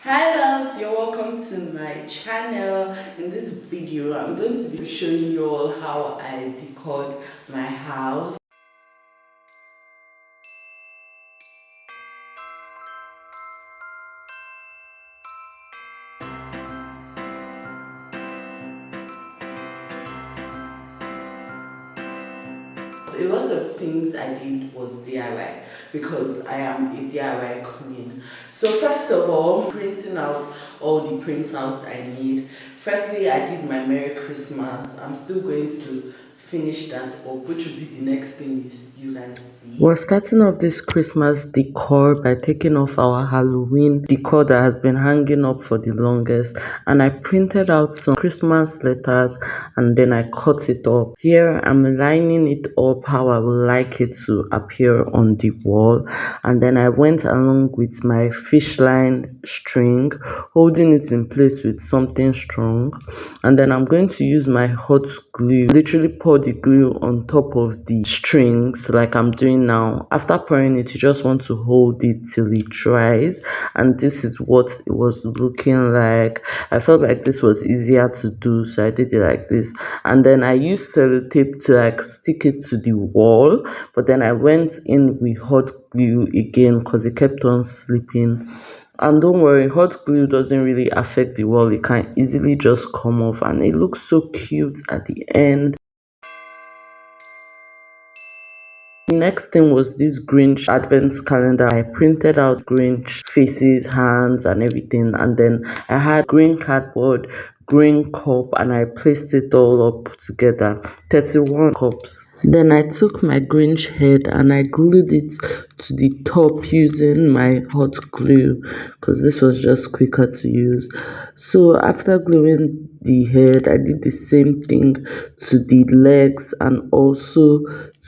Hi loves, you're welcome to my channel. In this video I'm going to be showing you all how I decored my house. A lot of things I did was DIY because I am a DIY queen. So first of all, printing out all the printout I need. Firstly, I did my Merry Christmas. I'm still going to finish that up, which will be the next thing you guys see. We're starting off this Christmas decor by taking off our Halloween decor that has been hanging up for the longest, and I printed out some Christmas letters and then I cut it up. Here I'm lining it up how I would like it to appear on the wall, and then I went along with my fish line string, holding it in place with something strong, and then I'm going to use my hot glue, literally pour the glue on top of the strings like I'm doing now. After pouring it, you just want to hold it till it dries, and this is what it was looking like. I felt like this was easier to do, so I did it like this, and then I used sellotape to like stick it to the wall, but then I went in with hot glue again because it kept on slipping. And don't worry, hot glue doesn't really affect the wall. It can easily just come off, and it looks so cute at the end. The next thing was this Grinch advent calendar. I printed out Grinch faces, hands and everything, and then I had green cardboard, green cup, and I placed it all up together, 31 cups. Then I took my Grinch head and I glued it to the top using my hot glue because this was just quicker to use. So after gluing the head, I did the same thing to the legs and also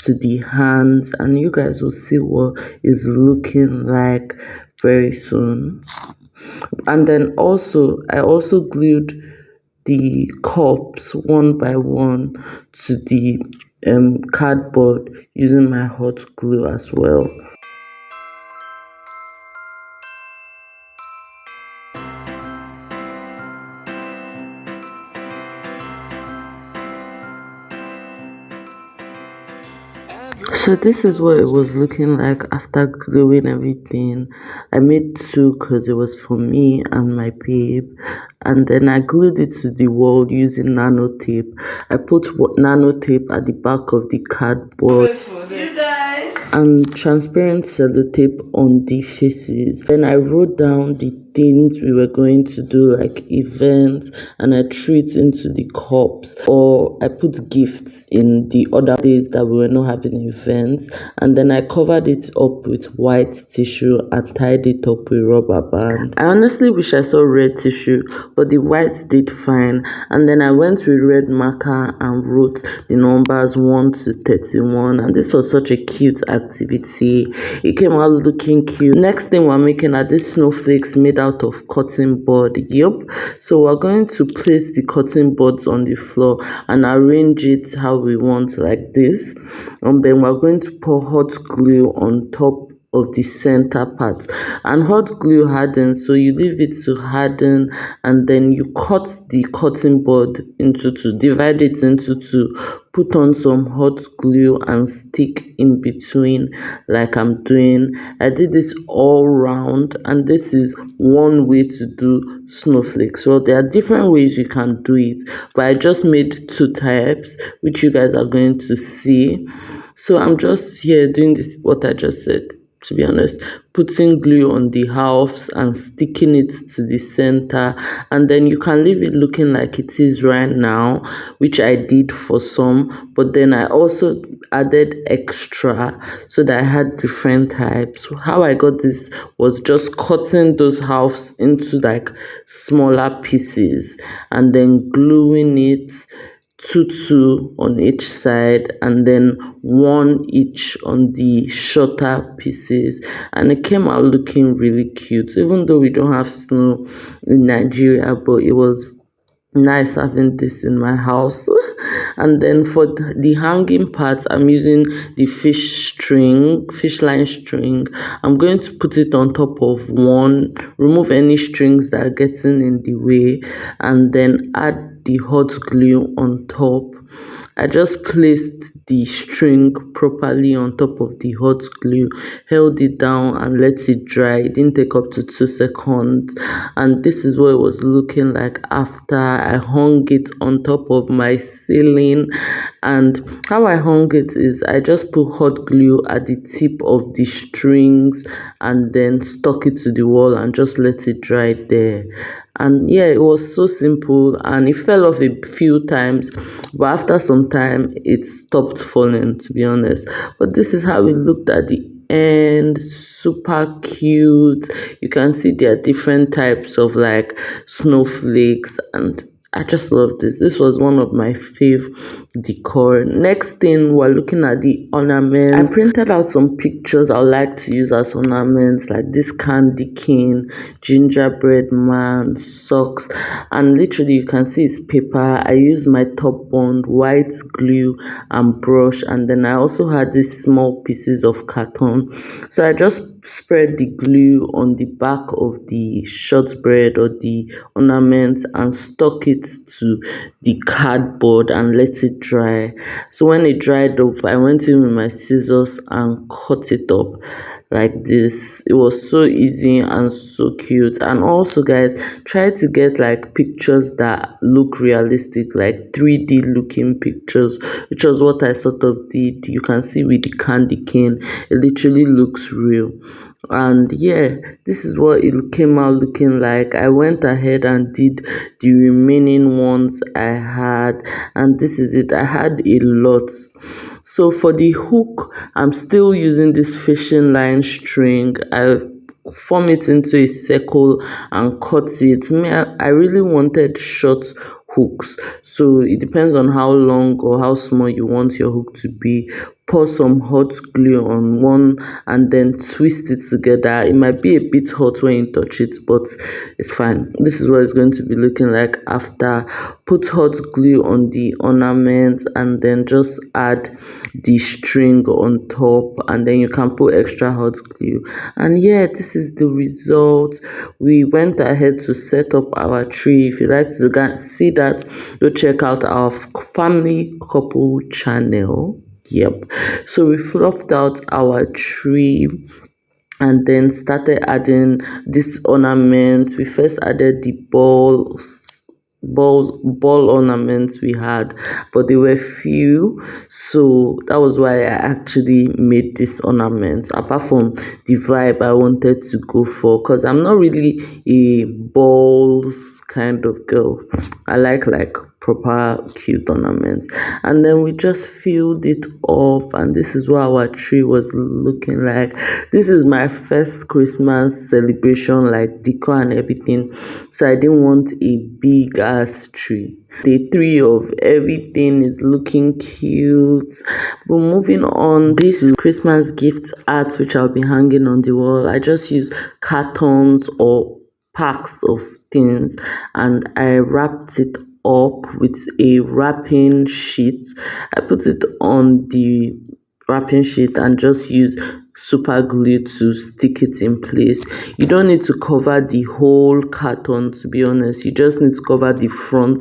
to the hands, and you guys will see what is looking like very soon. And then I also glued the cups one by one to the cardboard using my hot glue as well. So this is what it was looking like after gluing everything. I made two because it was for me and my babe, and then I glued it to the wall using nano tape. I put nano tape at the back of the cardboard and transparent sellotape on the faces. Then I wrote down the things we were going to do, like events, and I threw it into the cups, or I put gifts in the other days that we were not having events, and then I covered it up with white tissue and tied it up with rubber band. I honestly wish I saw red tissue, but the white did fine, and then I went with red marker and wrote the numbers 1 to 31, and this was such a cute activity. It came out looking cute. Next thing we're making are these snowflakes made out of cotton board. Yep, so we're going to place the cotton boards on the floor and arrange it how we want, like this, and then we're going to pour hot glue on top of the center part, and hot glue hardens, so you leave it to harden, and then you cut the cotton board into two, divide it into two, put on some hot glue and stick in between like I'm doing. I did this all round, and this is one way to do snowflakes. Well, there are different ways you can do it, but I just made two types which you guys are going to see. So I'm just here doing this, what I just said, to be honest, putting glue on the halves and sticking it to the center, and then you can leave it looking like it is right now, which I did for some, but then I also added extra so that I had different types. How I got this was just cutting those halves into like smaller pieces and then gluing it two on each side, and then one each on the shorter pieces, and it came out looking really cute, even though we don't have snow in Nigeria, but it was nice having this in my house. And then for the hanging part, I'm using the fish line string. I'm going to put it on top of one, remove any strings that are getting in the way, and then add the hot glue on top. I just placed the string properly on top of the hot glue, held it down and let it dry. It didn't take up to 2 seconds, and this is what it was looking like after I hung it on top of my ceiling. And how I hung it is I just put hot glue at the tip of the strings and then stuck it to the wall and just let it dry there. And yeah, it was so simple, and it fell off a few times, but after some time it stopped falling, to be honest. But this is how it looked at the end. Super cute. You can see there are different types of like snowflakes, and I just love this. This was one of my fave decor. Next thing, we're looking at the ornaments. I printed out some pictures I would like to use as ornaments, like this candy cane, gingerbread man, socks, and literally you can see it's paper. I used my top bond, white glue and brush, and then I also had these small pieces of carton. So I just spread the glue on the back of the shortbread or the ornament and stuck it to the cardboard and let it dry. So when it dried up, I went in with my scissors and cut it up like this. It was so easy and so cute. And also, guys, try to get like pictures that look realistic, like 3D looking pictures, which was what I sort of did. You can see with the candy cane, it literally looks real. And yeah, this is what it came out looking like. I went ahead and did the remaining ones I had, and this is it. I had a lot. So for the hook, I'm still using this fishing line string. I form it into a circle and cut it. I really wanted short hooks, so it depends on how long or how small you want your hook to be. Pour some hot glue on one and then twist it together. It might be a bit hot when you touch it, but it's fine. This is what it's going to be looking like after. Put hot glue on the ornament and then just add the string on top, and then you can put extra hot glue. And yeah, this is the result. We went ahead to set up our tree. If you like to see that, go check out our family couple channel. Yep. So we fluffed out our tree and then started adding this ornament. We first added the ball ornaments we had, but they were few, so that was why I actually made this ornament, apart from the vibe I wanted to go for, because I'm not really a balls kind of girl. I like proper cute ornaments. And then we just filled it up, and this is what our tree was looking like. This is my first Christmas celebration, like decor and everything, so I didn't want a big ass tree. Day 3 of everything is looking cute. But moving on, this Christmas gift art which I'll be hanging on the wall, I just use cartons or packs of things and I wrapped it up with a wrapping sheet. I put it on the wrapping sheet and just use super glue to stick it in place. You don't need to cover the whole carton, to be honest. You just need to cover the front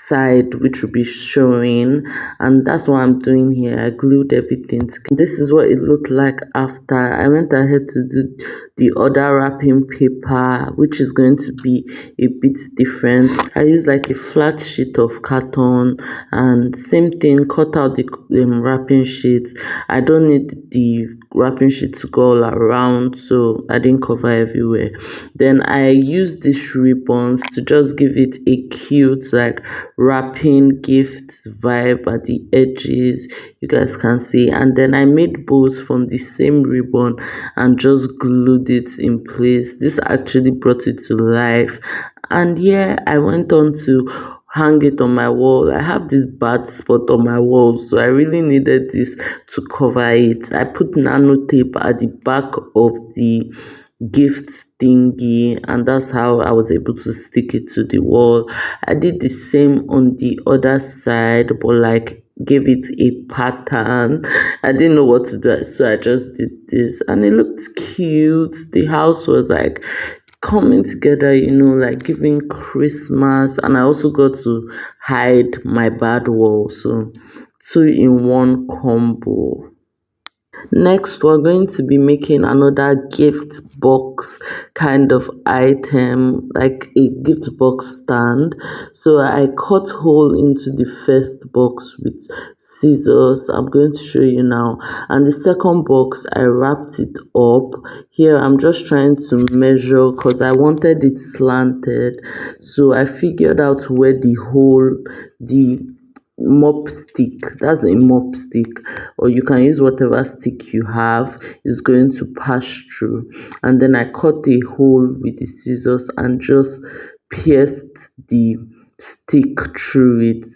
side, which will be showing, and that's what I'm doing here. I glued everything together. This is what it looked like after. I went ahead to do the other wrapping paper, which is going to be a bit different. I used like a flat sheet of carton and same thing, cut out the wrapping sheet. I don't need the wrapping sheet to go all around, so I didn't cover everywhere. Then I used these ribbons to just give it a cute like wrapping gift vibe at the edges, you guys can see. And then I made bows from the same ribbon and just glued it in place. This actually brought it to life. And yeah, I went on to hang it on my wall. I have this bad spot on my wall, so I really needed this to cover it. I put nano tape at the back of the gift thingy, and that's how I was able to stick it to the wall. I did the same on the other side, but like gave it a pattern. I didn't know what to do, so I just did this, and it looked cute. The house was like coming together, like giving Christmas, and I also got to hide my bad wall. So two in one combo. Next, we're going to be making another gift box kind of item, like a gift box stand. So I cut hole into the first box with scissors. I'm going to show you now. And the second box, I wrapped it up. Here, I'm just trying to measure because I wanted it slanted. So I figured out where the mop stick, that's a mop stick, or you can use whatever stick you have, is going to pass through. And then I cut a hole with the scissors and just pierced the stick through it.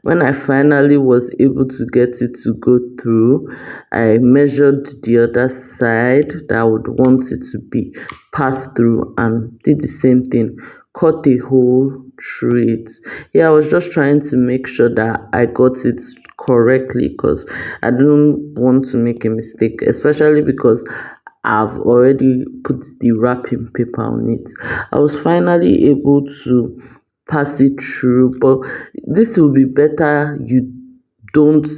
When I finally was able to get it to go through, I measured the other side that I would want it to be passed through and did the same thing, cut a hole through it. Yeah, I was just trying to make sure that I got it correctly because I don't want to make a mistake, especially because I've already put the wrapping paper on it. I was finally able to pass it through, but this will be better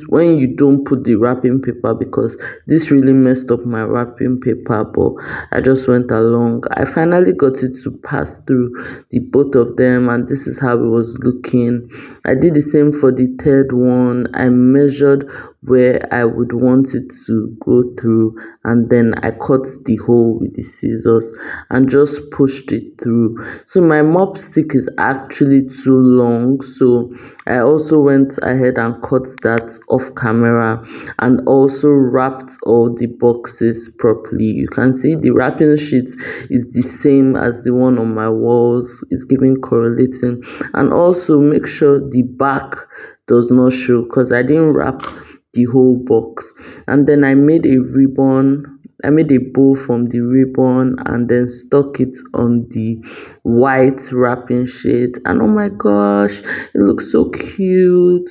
when you don't put the wrapping paper, because this really messed up my wrapping paper, but I just went along. I finally got it to pass through the both of them, and this is how it was looking. I did the same for the third one. I measured where I would want it to go through, and then I cut the hole with the scissors and just pushed it through. So my mop stick is actually too long, so I also went ahead and cut that off camera and also wrapped all the boxes properly. You can see the wrapping sheet is the same as the one on my walls. It's giving correlating, and also make sure the back does not show because I didn't wrap the whole box. And then I made a bow from the ribbon and then stuck it on the white wrapping sheet, and oh my gosh, it looks so cute.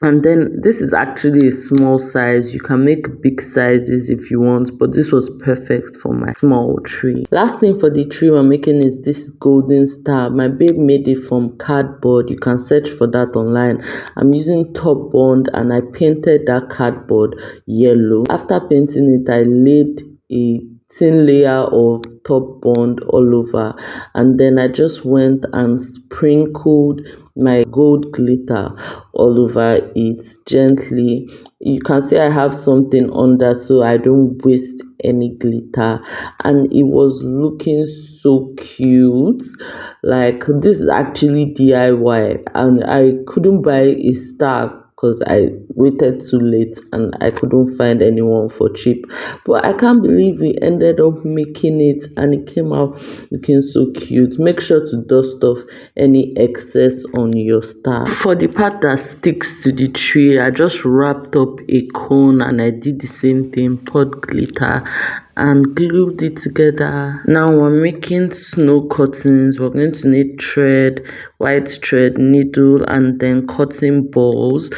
And then this is actually a small size. You can make big sizes if you want, but this was perfect for my small tree. Last thing for the tree we're making is this golden star. My babe made it from cardboard. You can search for that online. I'm using top bond and I painted that cardboard yellow. After painting it, I laid a thin layer of top bond all over, and then I just went and sprinkled my gold glitter all over it gently. You can see I have something under so I don't waste any glitter, and it was looking so cute. Like, this is actually DIY, and I couldn't buy a star because I waited too late and I couldn't find anyone for cheap. But I can't believe we ended up making it and it came out looking so cute. Make sure to dust off any excess on your star. For the part that sticks to the tree, I just wrapped up a cone and I did the same thing, poured glitter and glued it together. Now we're making snow curtains. We're going to need thread, white thread, needle, and then cotton balls.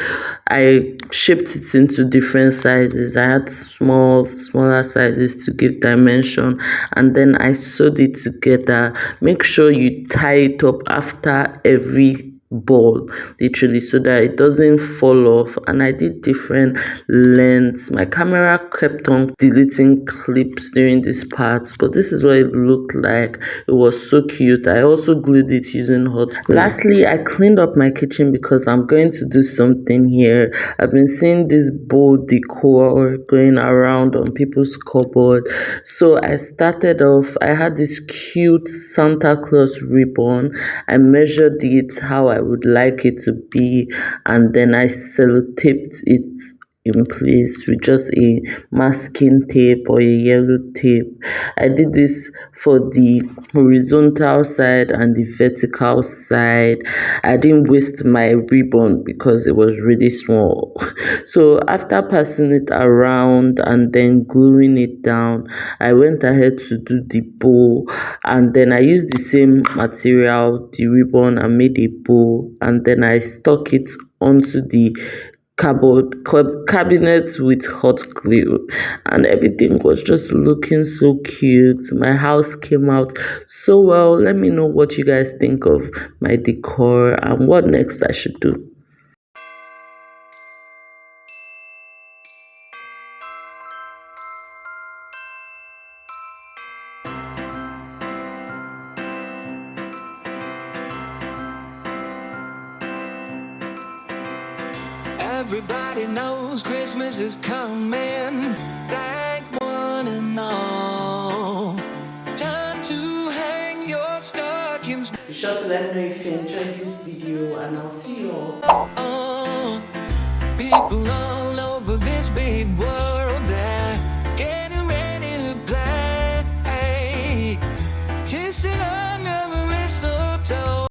I shaped it into different sizes. I had smaller sizes to give dimension, and then I sewed it together. Make sure you tie it up after every ball, literally, so that it doesn't fall off. And I did different lengths. My camera kept on deleting clips during this part, but this is what it looked like. It was so cute. I also glued it using hot glue. Lastly, I cleaned up my kitchen because I'm going to do something here. I've been seeing this bold decor going around on people's cupboard, so I started off. I had this cute Santa Claus ribbon. I measured it how I would like it to be, and then I sellotaped it in place with just a masking tape or a yellow tape. I did this for the horizontal side and the vertical side. I didn't waste my ribbon because it was really small. So after passing it around and then gluing it down, I went ahead to do the bow, and then I used the same material, the ribbon, and made a bow, and then I stuck it onto the cabinet with hot glue, and everything was just looking so cute. My house came out so well. Let me know what you guys think of my decor and what next I should do. Everybody knows Christmas is coming. Thank one and all. Time to hang your stockings. Be sure to let me know if you enjoyed this video, and I'll see you all. People all over this big world.